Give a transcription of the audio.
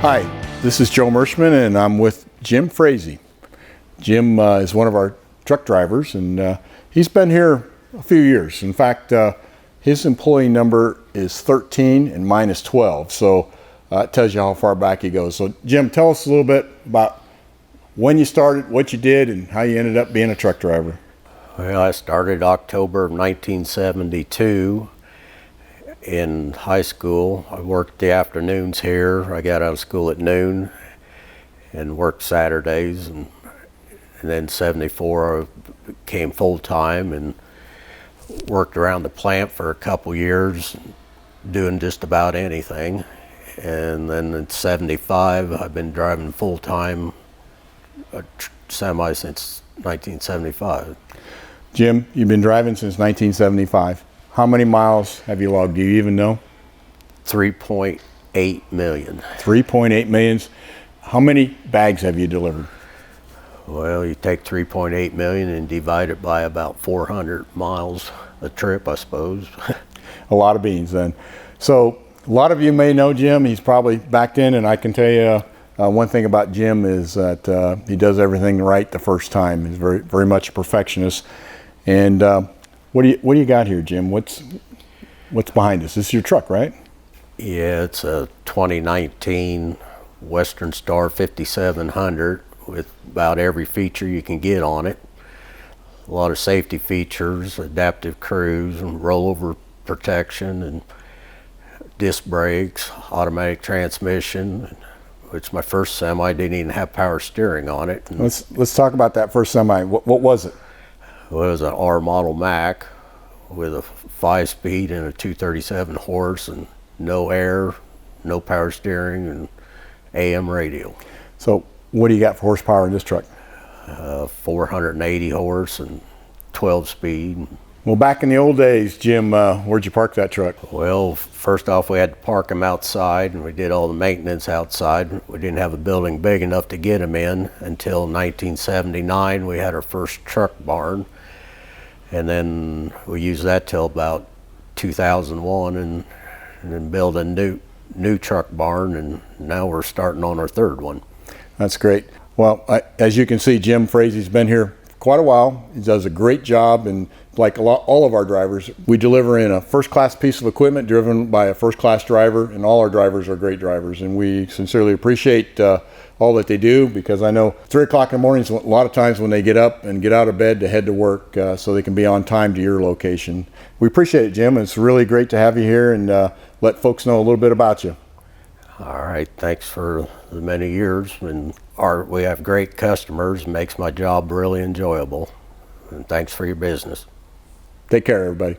Hi, this is Joe Merschman, and I'm with Jim Fraise. Jim is one of our truck drivers, and he's been here a few years. In fact, his employee number is 13 and mine is 12, so it tells you how far back he goes. So Jim, tell us a little bit about when you started, what you did, and how you ended up being a truck driver. Well, I started October of 1972 in high school. I worked the afternoons here. I got out of school at noon and worked Saturdays, and then 74 I became full-time and worked around the plant for a couple years doing just about anything. And then in 75 I've been driving full-time a semi since 1975. Jim, you've been driving since 1975. How many miles have you logged? Do you even know? 3.8 million. 3.8 million. How many bags have you delivered? Well, you take 3.8 million and divide it by about 400 miles a trip, I suppose. A lot of beans then. So a lot of you may know Jim. He's probably backed in, and I can tell you one thing about Jim is that he does everything right the first time. He's very much a perfectionist. And what do you got here, Jim? What's behind us? This is your truck, right? Yeah, it's a 2019 Western Star 5700 with about every feature you can get on it. A lot of safety features, adaptive cruise and rollover protection and disc brakes, automatic transmission, which my first semi didn't even have power steering on it. And let's talk about that first semi. What was it? Well, it was an R model Mac with a 5-speed and a 237 horse and no air, no power steering, and AM radio. So what do you got for horsepower in this truck? 480 horse and 12 speed. Well, back in the old days, Jim, where'd you park that truck? Well, first off, we had to park them outside, and we did all the maintenance outside. We didn't have a building big enough to get them in until 1979. We had our first truck barn, and then we used that till about 2001, and then built a new truck barn, and now we're starting on our third one. That's great. Well, as you can see, Jim Fraise's been here quite a while. He does a great job, and like all of our drivers, we deliver in a first-class piece of equipment driven by a first-class driver, and all our drivers are great drivers, and we sincerely appreciate all that they do, because I know 3 o'clock in the morning is a lot of times when they get up and get out of bed to head to work so they can be on time to your location. We appreciate it, Jim. It's really great to have you here and let folks know a little bit about you. All right, thanks for the many years, and we have great customers. It makes my job really enjoyable, and thanks for your business. Take care, everybody.